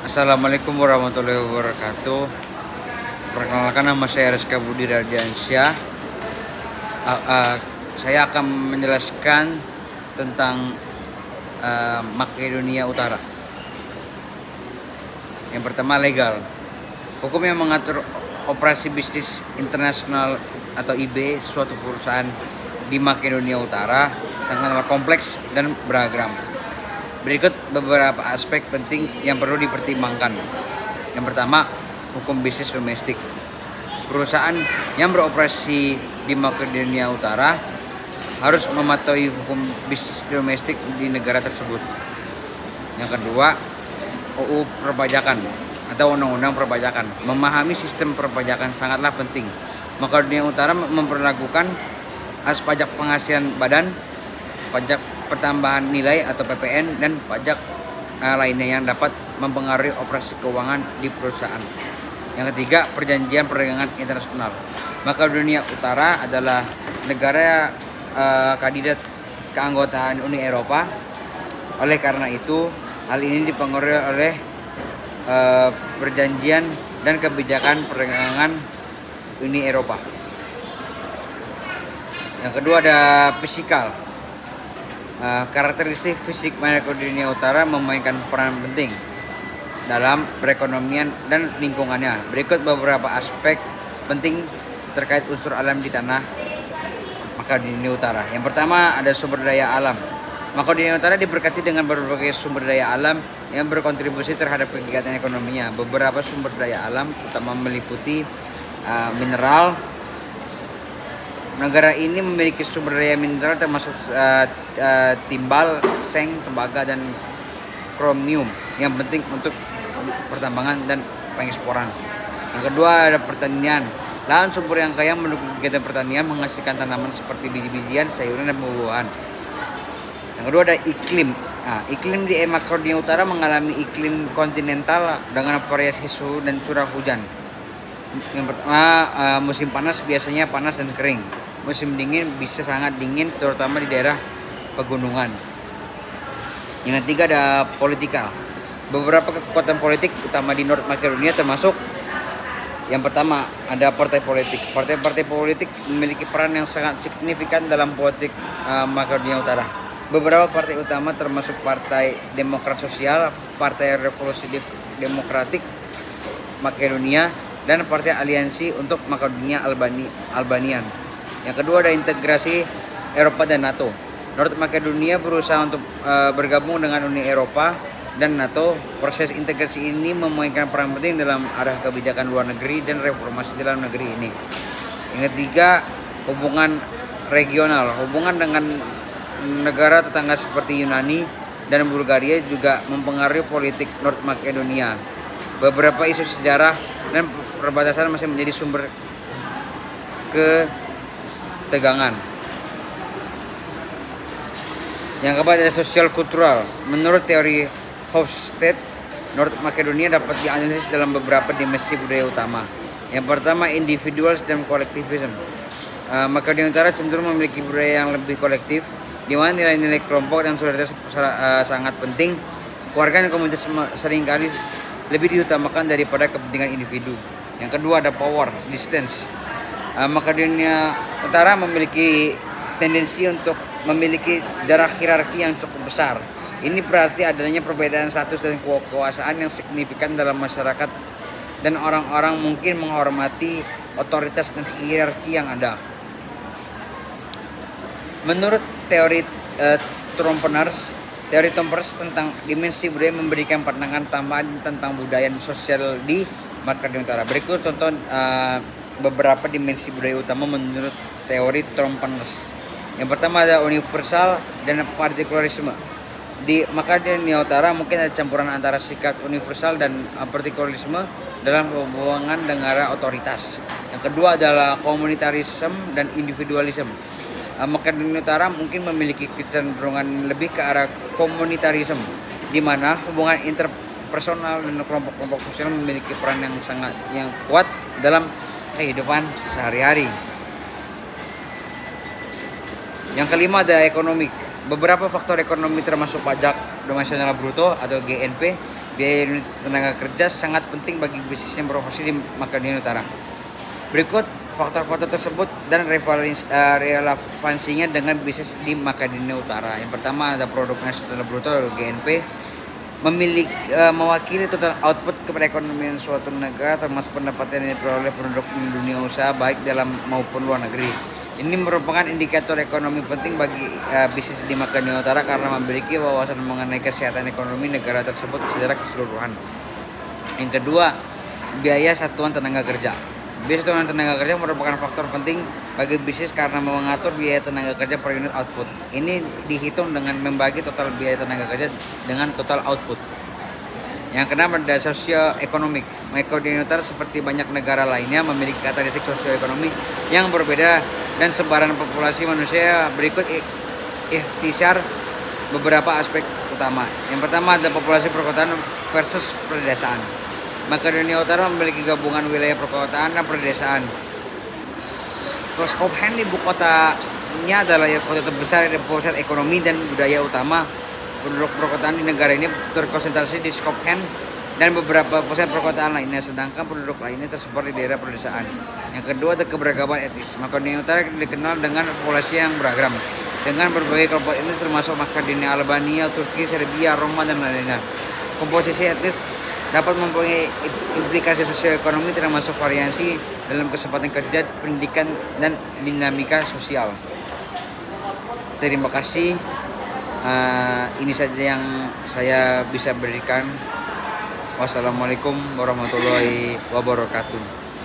Assalamualaikum warahmatullahi wabarakatuh. Perkenalkan, nama saya Rizka Budi Radiansyah. Ah, ah, saya akan menjelaskan tentang Makedonia Utara. Yang pertama, legal. Hukum yang mengatur operasi bisnis internasional atau IB suatu perusahaan di Makedonia Utara sangatlah kompleks dan beragam. Berikut beberapa aspek penting yang perlu dipertimbangkan. Yang pertama, hukum bisnis domestik. Perusahaan yang beroperasi di Makedonia Utara harus mematuhi hukum bisnis domestik di negara tersebut. Yang kedua, UU perpajakan atau undang-undang perpajakan. Memahami sistem perpajakan sangatlah penting. Makedonia Utara memperlakukan pajak penghasilan badan, pajak pertambahan nilai atau PPN, dan pajak lainnya yang dapat mempengaruhi operasi keuangan di perusahaan. Yang ketiga, perjanjian perdagangan internasional. Makedonia Utara adalah negara kandidat keanggotaan Uni Eropa. Oleh karena itu, hal ini dipengaruhi oleh perjanjian dan kebijakan perdagangan Uni Eropa. Yang kedua, ada fisikal. Karakteristik fisik Makedonia Utara memainkan peran penting dalam perekonomian dan lingkungannya. Berikut beberapa aspek penting terkait unsur alam di tanah Makedonia Utara. Yang pertama, ada sumber daya alam. Makedonia Utara diberkati dengan berbagai sumber daya alam yang berkontribusi terhadap kegiatan ekonominya. Beberapa sumber daya alam utama meliputi mineral. Negara ini memiliki sumber daya mineral termasuk timbal, seng, tembaga, dan kromium yang penting untuk pertambangan dan pengeksporan. Yang kedua, ada pertanian. Lahan subur yang kaya mendukung kegiatan pertanian, menghasilkan tanaman seperti biji-bijian, sayuran, dan buah-buahan. Yang kedua, ada iklim. Iklim di Makedonia Utara mengalami iklim kontinental dengan variasi suhu dan curah hujan. Yang pertama, musim panas biasanya panas dan kering. Musim dingin bisa sangat dingin, terutama di daerah pegunungan. Yang ketiga, ada politikal. Beberapa kekuatan politik utama di North Makedonia termasuk yang pertama, ada partai politik. Partai-partai politik memiliki peran yang sangat signifikan dalam politik Makedonia Utara. Beberapa partai utama termasuk Partai Demokrat Sosial, Partai Revolusi Demokratik Makedonia, dan Partai Aliansi untuk Makedonia Albanian. Yang kedua, ada integrasi Eropa dan NATO. North Makedonia berusaha untuk bergabung dengan Uni Eropa dan NATO. Proses integrasi ini memainkan peran penting dalam arah kebijakan luar negeri dan reformasi dalam negeri ini. Yang ketiga, hubungan regional. Hubungan dengan negara tetangga seperti Yunani dan Bulgaria juga mempengaruhi politik North Makedonia. Beberapa isu sejarah dan perbatasan masih menjadi sumber ketegangan. Yang keempat, ada sosial kultural. Menurut teori Hofstede, North Makedonia dapat dianalisis dalam beberapa dimensi budaya utama. Yang pertama, individuals dan kolektivisme. Makedonia Utara cenderung memiliki budaya yang lebih kolektif, di mana nilai-nilai kelompok dan solidaritas sangat penting. Keluarga dan komunitas seringkali lebih diutamakan daripada kepentingan individu. Yang kedua, ada power distance. Makedonia Utara memiliki tendensi untuk memiliki jarak hierarki yang cukup besar. Ini berarti adanya perbedaan status dan kekuasaan yang signifikan dalam masyarakat, dan orang-orang mungkin menghormati otoritas dan hierarki yang ada. Menurut teori Trompers tentang dimensi budaya memberikan pandangan tambahan tentang budaya dan sosial di Makedonia Utara. Berikut contoh beberapa dimensi budaya utama menurut teori Trompers. Yang pertama, ada universal dan partikularisme. Di Makedonia Utara mungkin ada campuran antara sikap universal dan partikularisme dalam hubungan dengan otoritas. Yang kedua adalah komunitarisme dan individualisme. Makedonia Utara mungkin memiliki kecenderungan lebih ke arah komunitarisme, di mana hubungan interpersonal dan kelompok-kelompok sosial memiliki peran yang kuat dalam kehidupan sehari-hari. Yang kelima, ada ekonomi. Beberapa faktor ekonomi termasuk pajak domestik bruto atau GNP biaya unit tenaga kerja sangat penting bagi bisnis yang beroperasi di Makedonia Utara. Berikut faktor-faktor tersebut dan relevansinya dengan bisnis di Makedonia Utara. Yang pertama ada produk nasional bruto atau GNP, mewakili total output kepada ekonomi suatu negara termasuk pendapatan yang diperoleh penduduk dunia usaha baik dalam maupun luar negeri. Ini merupakan indikator ekonomi penting bagi bisnis di Makedonia Utara karena memiliki wawasan mengenai kesehatan ekonomi negara tersebut secara keseluruhan. Yang kedua, biaya satuan tenaga kerja. Biaya satuan tenaga kerja merupakan faktor penting bagi bisnis karena mengatur biaya tenaga kerja per unit output. Ini dihitung dengan membagi total biaya tenaga kerja dengan total output. Yang keenam ada sosioekonomik. Makedonia Utara seperti banyak negara lainnya memiliki karakteristik sosioekonomi yang berbeda dan sebaran populasi manusia. Berikut ikhtisar beberapa aspek utama. Yang pertama ada populasi perkotaan versus pedesaan. Makedonia Utara memiliki gabungan wilayah perkotaan dan pedesaan. Skopje, ibu kotanya adalah kota terbesar dan pusat ekonomi dan budaya utama. Penduduk perkotaan di negara ini terkonsentrasi di Skopje dan beberapa pusat perkotaan lainnya, sedangkan penduduk lainnya tersebar di daerah pedesaan. Yang kedua ada keberagaman etnis. Makedonia Utara dikenal dengan populasi yang beragam dengan berbagai kelompok etnis termasuk Makedonia, Albania, Turki, Serbia, Roma, dan lainnya. Komposisi etnis dapat mempunyai implikasi sosioekonomi termasuk variasi dalam kesempatan kerja, pendidikan, dan dinamika sosial. Terima kasih. Ini saja yang saya bisa berikan. Wassalamualaikum warahmatullahi wabarakatuh.